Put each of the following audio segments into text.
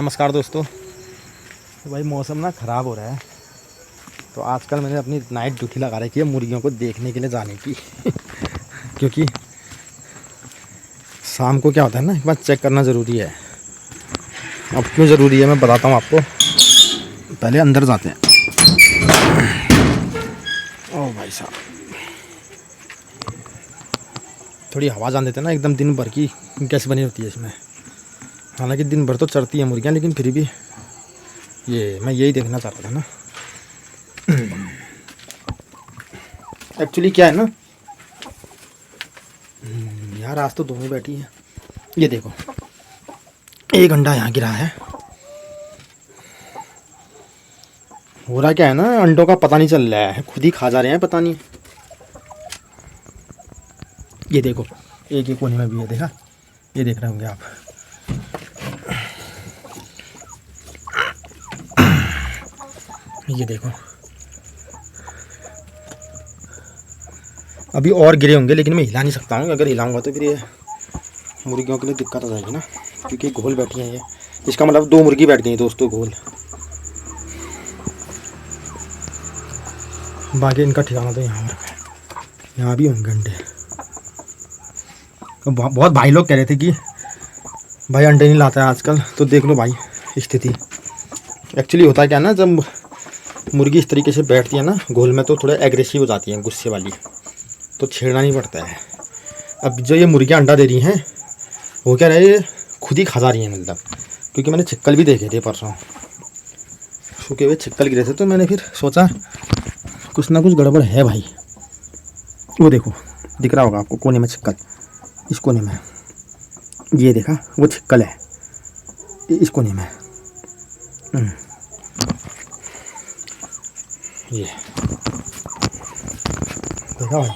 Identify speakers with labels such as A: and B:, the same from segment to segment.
A: नमस्कार दोस्तों। तो भाई मौसम ना ख़राब हो रहा है, तो आजकल मैंने अपनी नाइट ड्यूटी लगा रखी है मुर्गियों को देखने के लिए जाने की क्योंकि शाम को क्या होता है ना, एक बार चेक करना ज़रूरी है। अब क्यों ज़रूरी है मैं बताता हूँ आपको। पहले अंदर जाते हैं। ओ भाई साहब, थोड़ी हवा जान देते हैं ना, एकदम दिन भर की गैस बनी होती है इसमें। हालांकि दिन भर तो चरती है मुर्गियाँ, लेकिन फिर भी ये मैं यही देखना चाहता था ना। एक्चुअली क्या है ना यार, आज तो दोनों बैठी हैं। ये देखो, एक अंडा यहाँ गिरा है। हो रहा क्या है ना, अंडों का पता नहीं चल रहा है, खुद ही खा जा रहे हैं, पता नहीं। ये देखो, एक कोने में भी है, देखा? ये देख रहे होंगे आप। ये देखो, अभी और गिरे होंगे, लेकिन मैं हिला नहीं सकता हूँ। अगर हिलाऊंगा तो फिर ये मुर्गियों के लिए दिक्कत हो जाएगी ना, क्योंकि घोल बैठी हैं ये। इसका मतलब 2 मुर्गी बैठ गई दोस्तों घोल। बाकी इनका ठिकाना तो यहाँ रखा है, यहाँ भी होंगे अंडे। तो बहुत भाई लोग कह रहे थे कि भाई अंडे नहीं लाता है आजकल, तो देख लो भाई स्थिति। एक्चुअली होता क्या है ना, जब मुर्गी इस तरीके से बैठती है ना घोल में, तो थोड़ा एग्रेसिव हो जाती है, गुस्से वाली, तो छेड़ना नहीं पड़ता है। अब जो ये मुर्गियाँ अंडा दे रही हैं, वो क्या रहे, खुद ही खा जा रही हैं मतलब। क्योंकि मैंने छिक्कल भी देखे थे परसों, सूखे हुए छिक्कल गिरे थे, तो मैंने फिर सोचा कुछ ना कुछ गड़बड़ है भाई। वो देखो, दिख रहा होगा आपको कोने में छिक्कल, इस कोने में, ये देखा, वो छिक्कल है इस कोने में। ये देखा भाई,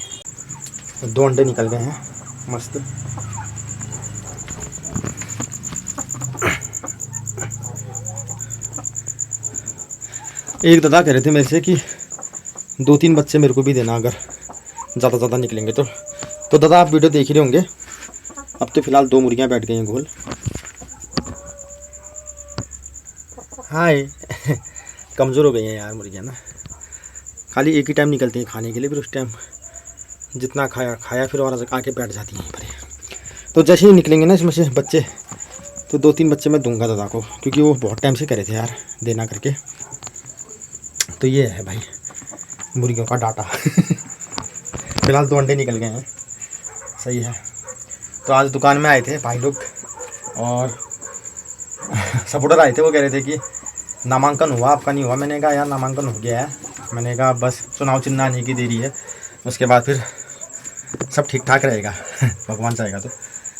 A: 2 अंडे निकल गए हैं मस्त। एक दादा कह रहे थे मेरे से कि 2-3 बच्चे मेरे को भी देना, अगर ज़्यादा निकलेंगे तो दादा आप वीडियो देख ही रहे होंगे। अब तो फ़िलहाल 2 मुर्गियाँ बैठ गई हैं गोल। हाय कमज़ोर हो गई हैं यार मुर्गियाँ ना, खाली एक ही टाइम निकलती हैं खाने के लिए, फिर उस टाइम जितना खाया फिर और आके बैठ जाती हैं पर। तो जैसे ही निकलेंगे ना इसमें से बच्चे, तो 2-3 बच्चे मैं दूंगा दादा को, क्योंकि वो बहुत टाइम से करे थे यार देना करके। तो ये है भाई मुर्गियों का डाटा। फिलहाल 2 अंडे निकल गए हैं, सही है। तो आज दुकान में आए थे भाई लोग और सपोर्टर आए थे, वो कह रहे थे कि नामांकन हुआ आपका, नहीं हुआ। मैंने कहा यार नामांकन हो गया है, मैंने कहा बस चुनाव चिन्ह आने की देरी है, उसके बाद फिर सब ठीक ठाक रहेगा। भगवान चाहेगा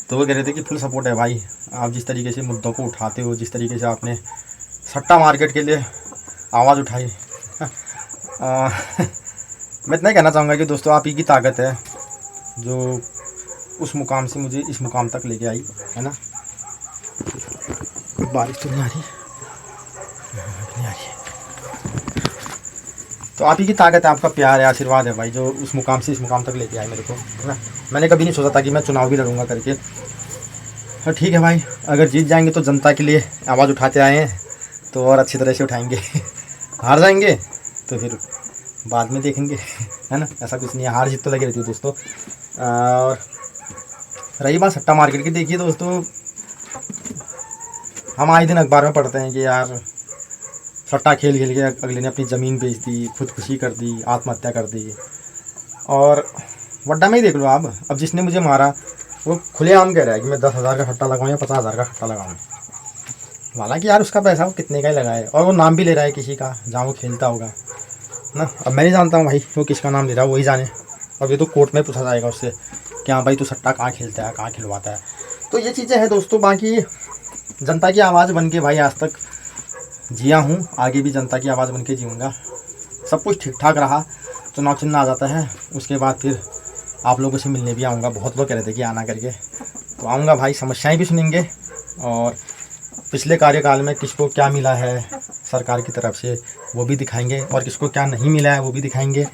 A: तो वो कह रहे थे कि फुल सपोर्ट है भाई, आप जिस तरीके से मुद्दों को उठाते हो, जिस तरीके से आपने सट्टा मार्केट के लिए आवाज़ उठाई। मैं इतना ही कहना चाहूँगा कि दोस्तों आप ही की ताकत है जो उस मुकाम से मुझे इस मुकाम तक लेके आई है ना। बारिश तो नहीं आ रही, नहीं आ रही है। तो आप ही की ताकत है, आपका प्यार है, आशीर्वाद है भाई, जो उस मुकाम से इस मुकाम तक लेके आए मेरे को, है ना। मैंने कभी नहीं सोचा था कि मैं चुनाव भी लड़ूंगा करके। तो ठीक है भाई, अगर जीत जाएंगे तो जनता के लिए आवाज़ उठाते आए हैं, तो और अच्छी तरह से उठाएंगे। हार जाएंगे तो फिर बाद में देखेंगे, है ना। ऐसा कुछ नहीं है, हार जीत तो लगी रहती है दोस्तों। और रही बात सट्टा मार्केट की, देखिए दोस्तों, हम आए दिन अखबार में पढ़ते हैं कि यार सट्टा खेल के अगले ने अपनी ज़मीन बेच दी, खुदकुशी कर दी, आत्महत्या कर दी। और वड्डा में ही देख लो आप, अब जिसने मुझे मारा वो खुलेआम कह रहा है कि मैं 10,000 का सट्टा लगाऊँ या 50,000 का सट्टा लगाऊँ। हालांकि यार उसका पैसा वो कितने का ही लगाए, और वो नाम भी ले रहा है किसी का जहाँ वो खेलता होगा ना। अब मैं नहीं जानता हूँ भाई वो किसका नाम ले रहा है, वही जाने। अब ये तो कोर्ट में पूछा जाएगा उससे कि हाँ भाई तू सट्टा कहाँ खेलता है, कहाँ खिलवाता है। तो ये चीज़ें हैं दोस्तों। बाकी जनता की आवाज़ बन के भाई आज तक जिया हूँ, आगे भी जनता की आवाज़ बन के जीऊँगा। सब कुछ ठीक ठाक रहा, चुनाव चिन्ह आ जाता है, उसके बाद फिर आप लोगों से मिलने भी आऊँगा। बहुत लोग कह रहे थे कि आना करके, तो आऊँगा भाई, समस्याएं भी सुनेंगे और पिछले कार्यकाल में किसको क्या मिला है सरकार की तरफ से वो भी दिखाएंगे, और किसको क्या नहीं मिला है वो भी दिखाएंगे।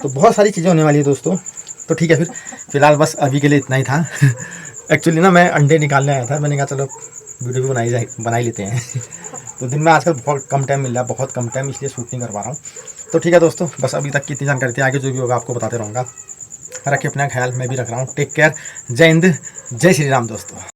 A: तो बहुत सारी चीज़ें होने वाली है दोस्तों। तो ठीक है, फिर फ़िलहाल बस अभी के लिए इतना ही था। एक्चुअली ना मैं अंडे निकालने आया था, मैंने कहा चलो वीडियो भी बना ही लेते हैं। तो दिन में आजकल बहुत कम टाइम मिल रहा है, बहुत कम टाइम, इसलिए शूट नहीं कर पा रहा हूँ। तो ठीक है दोस्तों, बस अभी तक की इतनी जानकारी थी, आगे जो भी होगा आपको बताते रहूँगा। रखिए अपना ख्याल, मैं भी रख रहा हूँ। टेक केयर, जय हिंद, जय श्री राम दोस्तों।